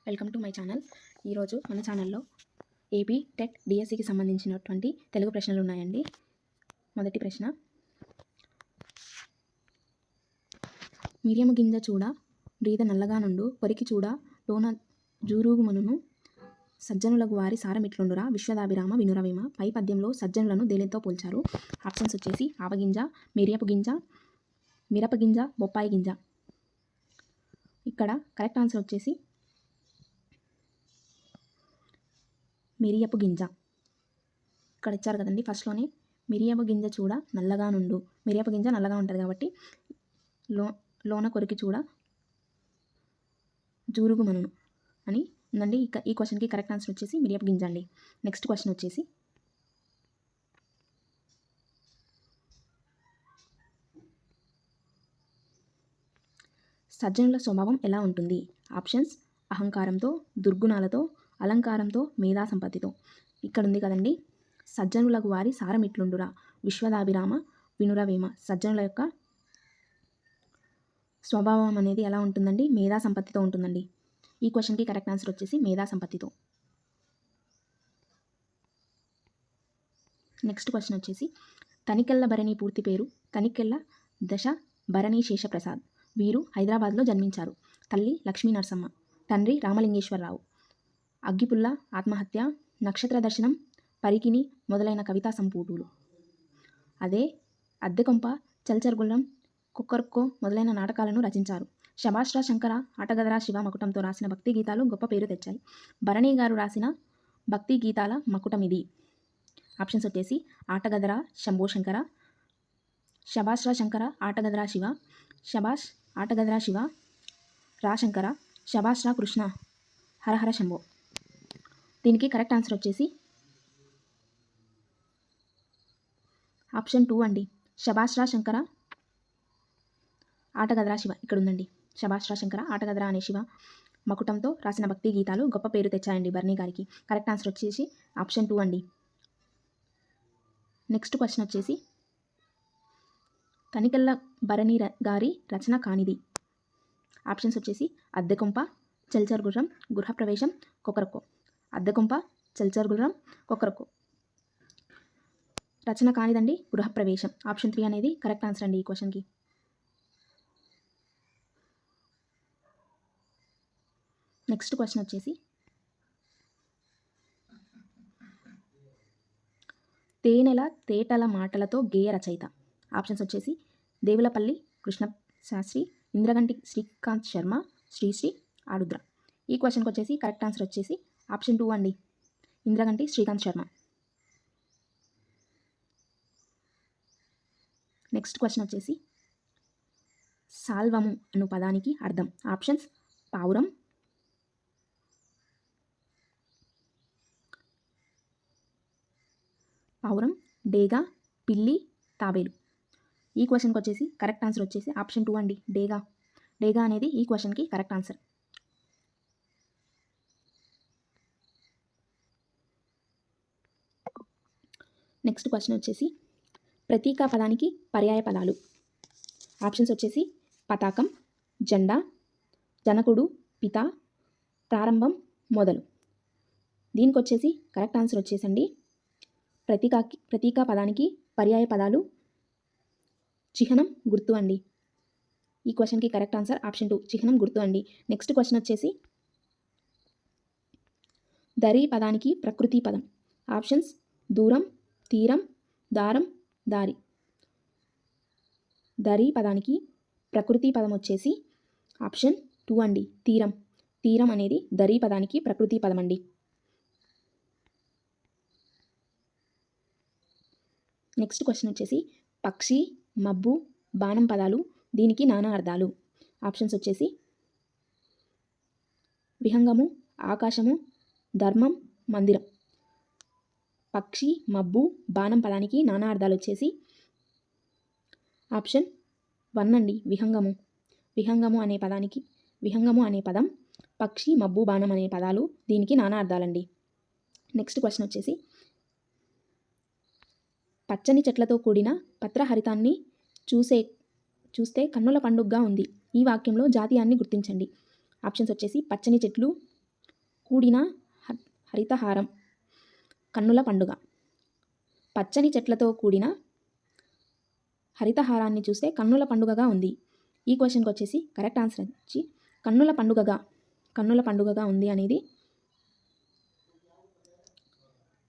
Welcome to my channel. ఈరోజు మన ఛానల్లో ఏపీ టెట్ డిఎస్సికి సంబంధించినటువంటి తెలుగు ప్రశ్నలు ఉన్నాయండి. మొదటి ప్రశ్న, మిరియము గింజ చూడ బ్రీద నల్లగా నుండు పొరికి చూడ లోన జూరుగుమనును సజ్జనులకు వారి సారమిట్లుండురా విశ్వదాభిరామ వినురవేమ. పై పద్యంలో సజ్జనులను దేనితో పోల్చారు? ఆప్షన్స్ వచ్చేసి ఆవగింజ, మిరియపు గింజ, మిరపగింజ, బొప్పాయి గింజ. ఇక్కడ కరెక్ట్ ఆన్సర్ వచ్చేసి మిరియపు గింజ. ఇక్కడ ఇచ్చారు కదండి, ఫస్ట్లోనే మిరియపు గింజ చూడ నల్లగా నుండు. మిరియపు గింజ నల్లగా ఉంటుంది కాబట్టి లోన కొరికి చూడ జూరుగుమనును అని ఉందండి. ఈ క్వశ్చన్కి కరెక్ట్ ఆన్సర్ వచ్చేసి మిరియపు గింజ అండి. నెక్స్ట్ క్వశ్చన్ వచ్చేసి, సజ్జనుల స్వభావం ఎలా ఉంటుంది? ఆప్షన్స్ అహంకారంతో, దుర్గుణాలతో, అలంకారంతో, మేధా సంపత్తితో. ఇక్కడ ఉంది కదండి, సజ్జనులకు వారి సారమిట్లుండురా విశ్వదాభిరామ వినురవేమ. సజ్జనుల యొక్క స్వభావం అనేది ఎలా ఉంటుందండి? మేధా సంపత్తితో ఉంటుందండి. ఈ క్వశ్చన్కి కరెక్ట్ ఆన్సర్ వచ్చేసి మేధా సంపత్తితో. నెక్స్ట్ క్వశ్చన్ వచ్చేసి, తనికెళ్ళ భరణి పూర్తి పేరు తనికెళ్ళ దశ భరణి శేషప్రసాద్. వీరు హైదరాబాద్లో జన్మించారు. తల్లి లక్ష్మీ నరసమ్మ, తండ్రి రామలింగేశ్వరరావు. అగ్గిపుల్ల, ఆత్మహత్య, నక్షత్ర దర్శనం, పరికిని మొదలైన కవితా సంపుటులు. అద్దెకొంప, చల్చర్గుల్లం, కుక్కర్కో మొదలైన నాటకాలను రచించారు. శభాష్రా శంకర, ఆటగదరా శివ మకుటంతో రాసిన భక్తి గీతాలు గొప్ప పేరు తెచ్చాయి. భరణి గారు రాసిన భక్తి గీతాల మకుటం ఇది. ఆప్షన్స్ వచ్చేసి ఆటగదరా శంభో శంకర, శభాష్రా శంకర, ఆటగదరా శివ, శభాష్ ఆటగదరా శివ, రా శంకర, శభాష్రా కృష్ణ, హరహర శంభో. దీనికి కరెక్ట్ ఆన్సర్ వచ్చేసి ఆప్షన్ 2 అండి, శభాష్రా శంకర, ఆటగదరా శివ. ఇక్కడ ఉందండి, శభాష్రా శంకర, ఆటగదరా అనే శివ మకుటంతో రాసిన భక్తి గీతాలు గొప్ప పేరు తెచ్చాయండి భరణి గారికి. కరెక్ట్ ఆన్సర్ వచ్చేసి ఆప్షన్ 2 అండి. నెక్స్ట్ క్వశ్చన్ వచ్చేసి, తనికెళ్ళ భరణి గారి రచన కానిది. ఆప్షన్స్ వచ్చేసి అద్దెకొంప, చల్చర్గుర్రం, గృహప్రవేశం, కొకరకో. అద్దెకొంప, చల్చర్గుర్రం, కొకరకో. రచన కానిదండి గృహప్రవేశం. ఆప్షన్ 3 అనేది కరెక్ట్ ఆన్సర్ అండి ఈ క్వశ్చన్కి. నెక్స్ట్ క్వశ్చన్ వచ్చేసి, తేనెల తేటల మాటలతో గేయ రచయిత. ఆప్షన్స్ వచ్చేసి దేవులపల్లి కృష్ణ శాస్త్రి, ఇంద్రగంటి శ్రీకాంత్ శర్మ, శ్రీశ్రీ, ఆరుద్ర. ఈ క్వశ్చన్కి వచ్చేసి కరెక్ట్ ఆన్సర్ వచ్చేసి ఆప్షన్ 2 అండి, ఇంద్రగంటి శ్రీకాంత్ శర్మ. నెక్స్ట్ క్వశ్చన్ వచ్చేసి, సాల్వము అను పదానికి అర్థం. ఆప్షన్స్ పావురం, డేగా, పిల్లి, తాబేలు. ఈ క్వశ్చన్కి వచ్చేసి కరెక్ట్ ఆన్సర్ వచ్చేసి ఆప్షన్ 2 అండి, డేగా అనేది ఈ క్వశ్చన్కి కరెక్ట్ ఆన్సర్. నెక్స్ట్ క్వశ్చన్ వచ్చేసి, ప్రతీకా పదానికి పర్యాయ పదాలు. ఆప్షన్స్ వచ్చేసి పతాకం, జెండా, జనకుడు, పిత, ప్రారంభం, మొదలు. దీనికి వచ్చేసి కరెక్ట్ ఆన్సర్ వచ్చేసండి, ప్రతీకా పదానికి పర్యాయ పదాలు చిహ్నం, గుర్తు అండి. ఈ క్వశ్చన్కి కరెక్ట్ ఆన్సర్ ఆప్షన్ 2, చిహ్నం, గుర్తు అండి. నెక్స్ట్ క్వశ్చన్ వచ్చేసి, దరి పదానికి ప్రకృతి పదం. ఆప్షన్స్ దూరం, తీరం, దారం, దారి. దరి పదానికి ప్రకృతి పదం వచ్చేసి ఆప్షన్ 2 అండి, తీరం అనేది దరి పదానికి ప్రకృతి పదం అండి. నెక్స్ట్ క్వశ్చన్ వచ్చేసి, పక్షి, మబ్బు, బాణం పదాలు, దీనికి నానా అర్థాలు. ఆప్షన్స్ వచ్చేసి విహంగము, ఆకాశము, ధర్మం, మందిరం. పక్షి, మబ్బు, బాణం పదానికి నానా అర్థాలు వచ్చేసి ఆప్షన్ 1 అండి, విహంగము అనే పదం, పక్షి, మబ్బు, బాణం అనే పదాలు దీనికి నానా అర్థాలండి. నెక్స్ట్ క్వశ్చన్ వచ్చేసి, పచ్చని చెట్లతో కూడిన పత్రహరితాన్ని చూస్తే కన్నుల పండుగగా ఉంది. ఈ వాక్యంలో జాతీయాన్ని గుర్తించండి. ఆప్షన్స్ వచ్చేసి పచ్చని చెట్లు, కూడిన హరితహారం కన్నుల పండుగ. పచ్చని చెట్లతో కూడిన హరితహారాన్ని చూస్తే కన్నుల పండుగగా ఉంది. ఈ క్వశ్చన్కి వచ్చేసి కరెక్ట్ ఆన్సర్ వచ్చి కన్నుల పండుగగా ఉంది అనేది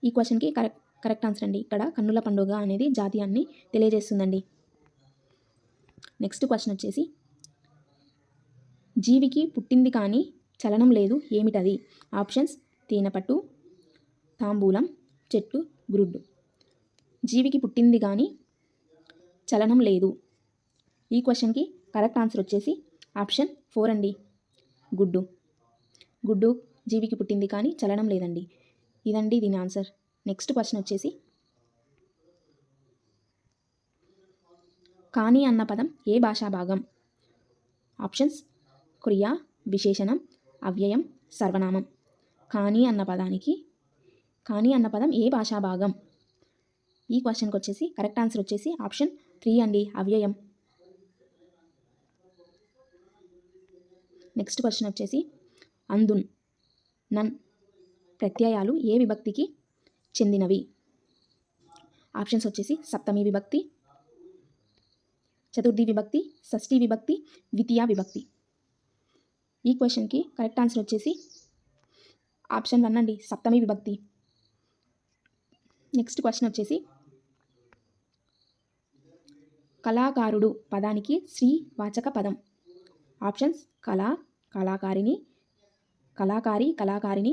ఈ క్వశ్చన్కి కరెక్ట్ ఆన్సర్ అండి. ఇక్కడ కన్నుల పండుగ అనేది జాతీయాన్ని తెలియజేస్తుందండి. నెక్స్ట్ క్వశ్చన్ వచ్చేసి జీవికి పుట్టింది కానీ చలనం లేదు ఏమిటది? ఆప్షన్స్ తేనెపట్టు, తాంబూలం, చెట్టు, గ్రుడ్డు. జీవికి పుట్టింది కానీ చలనం లేదు. ఈ క్వశ్చన్కి కరెక్ట్ ఆన్సర్ వచ్చేసి ఆప్షన్ 4 అండి, గుడ్డు. గుడ్డు జీవికి పుట్టింది కానీ చలనం లేదండి. ఇదండి దీని ఆన్సర్. నెక్స్ట్ క్వశ్చన్ వచ్చేసి కానీ అన్న పదం ఏ భాషా భాగం? ఆప్షన్స్ క్రియ, విశేషణం, అవ్యయం, సర్వనామం. కానీ అన్న పదం ఏ భాషా భాగం? ఈ క్వశ్చన్కి వచ్చేసి కరెక్ట్ ఆన్సర్ వచ్చేసి ఆప్షన్ 3 అండి, అవ్యయం. నెక్స్ట్ క్వశ్చన్ వచ్చేసి అందున్, నన్ ప్రత్యయాలు ఏ విభక్తికి చెందినవి? ఆప్షన్స్ వచ్చేసి సప్తమి విభక్తి, చతుర్థి విభక్తి, షష్ఠి విభక్తి, ద్వితీయ విభక్తి. ఈ క్వశ్చన్కి కరెక్ట్ ఆన్సర్ వచ్చేసి ఆప్షన్ 1 అండి, సప్తమి విభక్తి. నెక్స్ట్ క్వశ్చన్ వచ్చేసి కళాకారుడు పదానికి శ్రీవాచక పదం. ఆప్షన్స్ కళ, కళాకారిణి, కళాకారి, కళాకారిణి,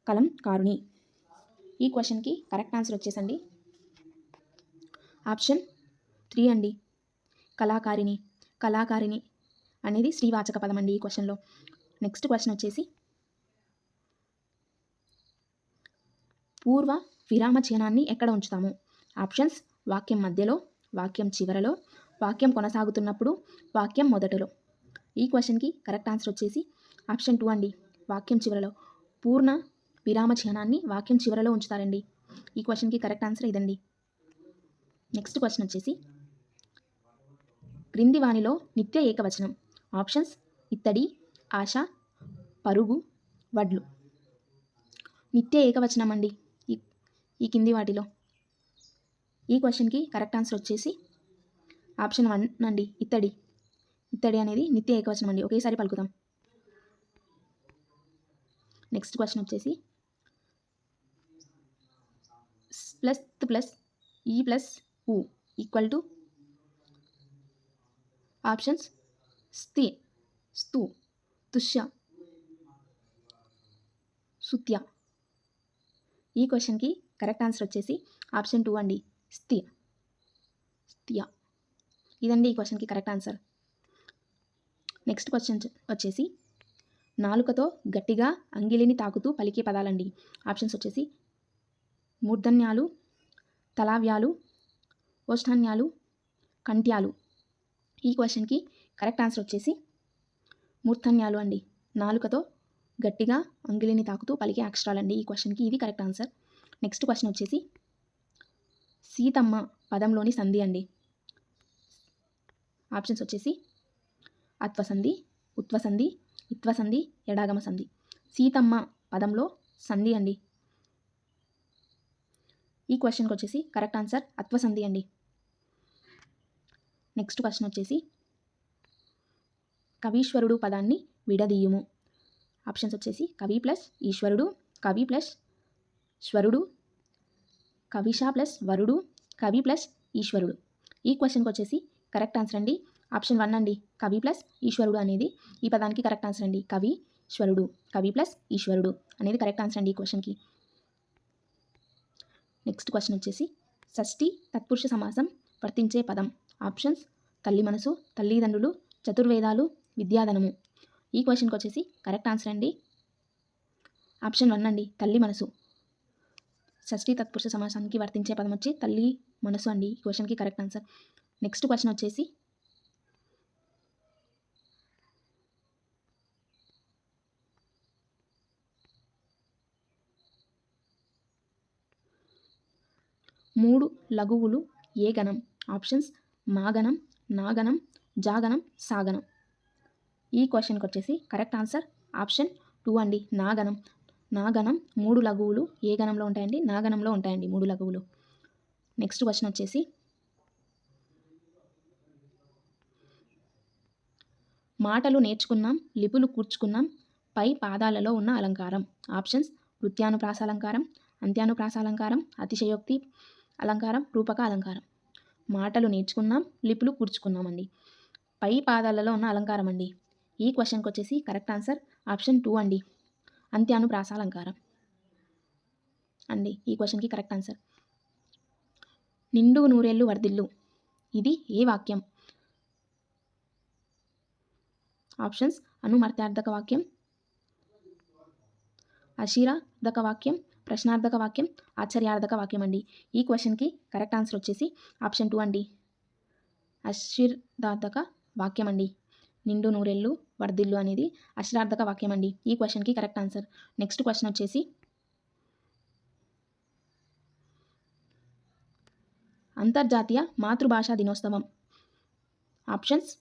కలంకారుని. ఈ క్వశ్చన్కి కరెక్ట్ ఆన్సర్ వచ్చేసండి ఆప్షన్ 3 అండి, కళాకారిణి. కళాకారిణి అనేది శ్రీవాచక పదం అండి ఈ క్వశ్చన్లో. నెక్స్ట్ క్వశ్చన్ వచ్చేసి పూర్వ విరామ చిహ్నాన్ని ఎక్కడ ఉంచుతాము? ఆప్షన్స్ వాక్యం మధ్యలో, వాక్యం చివరలో, వాక్యం కొనసాగుతున్నప్పుడు, వాక్యం మొదటలో. ఈ క్వశ్చన్కి కరెక్ట్ ఆన్సర్ వచ్చేసి ఆప్షన్ 2 అండి, వాక్యం చివరలో. పూర్ణ విరామ చిహ్నాన్ని వాక్యం చివరలో ఉంచుతారండి. ఈ క్వశ్చన్కి కరెక్ట్ ఆన్సర్ ఇదండి. నెక్స్ట్ క్వశ్చన్ వచ్చేసి క్రింది వానిలో నిత్య ఏకవచనం. ఆప్షన్స్ ఇత్తడి, ఆశ, పరుగు, వడ్లు. నిత్య ఏకవచనం అండి ఈ కింది వాటిలో. ఈ క్వశ్చన్కి కరెక్ట్ ఆన్సర్ వచ్చేసి ఆప్షన్ 1 అండి, ఇత్తడి. ఇత్తడి అనేది నిత్య ఏకవచనం అండి, ఒకేసారి పలుకుతాం. నెక్స్ట్ క్వశ్చన్ వచ్చేసి ప్లస్ ఈ ప్లస్ ఊ ఈక్వల్ టు ఆప్షన్స్ స్థి, స్తు, తుష్య, సుత్య. ఈ క్వశ్చన్కి కరెక్ట్ ఆన్సర్ వచ్చేసి ఆప్షన్ 2 అండి, స్థియ. ఇదండి ఈ క్వశ్చన్కి కరెక్ట్ ఆన్సర్. నెక్స్ట్ క్వశ్చన్ వచ్చేసి నాలుకతో గట్టిగా అంగిలిని తాకుతూ పలికే పదాలండి. ఆప్షన్స్ వచ్చేసి మూర్ధన్యాలు, తలావ్యాలు, ఓష్ఠాన్యాలు, కంఠ్యాలు. ఈ క్వశ్చన్కి కరెక్ట్ ఆన్సర్ వచ్చేసి మూర్ధన్యాలు అండి. నాలుకతో గట్టిగా అంగిలిని తాకుతూ పలికే అక్షరాలండి ఈ క్వశ్చన్కి. ఇది కరెక్ట్ ఆన్సర్. నెక్స్ట్ క్వశ్చన్ వచ్చేసి సీతమ్మ పదంలోని సంధి అండి. ఆప్షన్స్ వచ్చేసి అత్వసంధి, ఉత్వసంధి, ఇత్వసంధి, ఎడాగమ సంధి. సీతమ్మ పదంలో సంధి అండి. ఈ క్వశ్చన్కి వచ్చేసి కరెక్ట్ ఆన్సర్ అత్వసంధి అండి. నెక్స్ట్ క్వశ్చన్ వచ్చేసి కవీశ్వరుడు పదాన్ని విడదీయుము. ఆప్షన్స్ వచ్చేసి కవి ప్లస్ ఈశ్వరుడు, కవి ప్లస్ శ్వరుడు, కవిష ప్లస్ వరుడు, కవి ప్లస్ ఈశ్వరుడు. ఈ క్వశ్చన్కి వచ్చేసి కరెక్ట్ ఆన్సర్ అండి ఆప్షన్ 1 అండి, కవి ప్లస్ ఈశ్వరుడు అనేది ఈ పదానికి కరెక్ట్ ఆన్సర్ అండి. కవి శ్వరుడు, కవి ప్లస్ ఈశ్వరుడు అనేది కరెక్ట్ ఆన్సర్ అండి ఈ క్వశ్చన్కి. నెక్స్ట్ క్వశ్చన్ వచ్చేసి షష్ఠి తత్పురుష సమాసం వర్తించే పదం. ఆప్షన్స్ తల్లి మనసు, తల్లిదండ్రులు, చతుర్వేదాలు, విద్యాధనము. ఈ క్వశ్చన్కి వచ్చేసి కరెక్ట్ ఆన్సర్ అండి ఆప్షన్ 1 అండి, తల్లి మనసు. షష్ఠి తత్పురుష సమాసానికి వర్తించే పదం వచ్చి తల్లి మనసు అండి ఈ క్వశ్చన్కి కరెక్ట్ ఆన్సర్. నెక్స్ట్ క్వశ్చన్ వచ్చేసి మూడు లఘువులు ఏ గణం? ఆప్షన్స్ మాగణం, నాగణం, జాగణం, సాగణం. ఈ క్వశ్చన్కి వచ్చేసి కరెక్ట్ ఆన్సర్ ఆప్షన్ 2 అండి, నాగణం. నా గణం 3 లఘువులు ఏ గణంలో ఉంటాయండి? నా గణంలో ఉంటాయండి 3 లఘువులు. నెక్స్ట్ క్వశ్చన్ వచ్చేసి మాటలు నేర్చుకున్నాం, లిపులు కూర్చుకున్నాం, పై పాదాలలో ఉన్న అలంకారం. ఆప్షన్స్: వృత్యానుప్రాస అలంకారం, అంత్యానుప్రాస అలంకారం, అతిశయోక్తి అలంకారం, రూపక అలంకారం. మాటలు నేర్చుకున్నాం, లిపులు కూర్చుకున్నామండి. పై పాదాలలో ఉన్న అలంకారం అండి. ఈ క్వశ్చన్కి వచ్చేసి కరెక్ట్ ఆన్సర్ ఆప్షన్ 2 అండి, అంత్యానుప్రాస అలంకారం అండి. ఈ క్వశ్చన్కి కరెక్ట్ ఆన్సర్. నిండు నూరేళ్ళు వర్ధిల్లు, ఇది ఏ వాక్యం? ఆప్షన్స్: అనుమర్త్యార్థక వాక్యం, అశీరార్థక వాక్యం, ప్రశ్నార్థక వాక్యం, ఆశ్చర్యార్థక వాక్యం అండి. ఈ క్వశ్చన్కి కరెక్ట్ ఆన్సర్ వచ్చేసి ఆప్షన్ 2 అండి, అశీర్దార్థక వాక్యం అండి. నిండు నూరేళ్ళు వర్ధిల్లు అనేది అశీరార్థక వాక్యం అండి. ఈ క్వశ్చన్కి కరెక్ట్ ఆన్సర్. నెక్స్ట్ క్వశ్చన్ వచ్చేసి అంతర్జాతీయ మాతృభాషా దినోత్సవం. ఆప్షన్స్: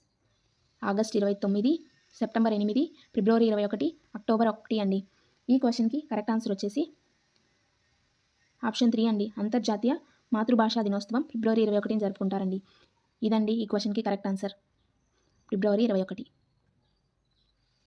ఆగస్ట్ 29, సెప్టెంబర్ 8, ఫిబ్రవరి 21, అక్టోబర్ 1 అండి. ఈ క్వశ్చన్కి కరెక్ట్ ఆన్సర్ వచ్చేసి ఆప్షన్ 3 అండి, అంతర్జాతీయ మాతృభాషా దినోత్సవం ఫిబ్రవరి 21 జరుపుకుంటారండి. ఇదండి ఈ క్వశ్చన్కి కరెక్ట్ ఆన్సర్, ఫిబ్రవరి 21.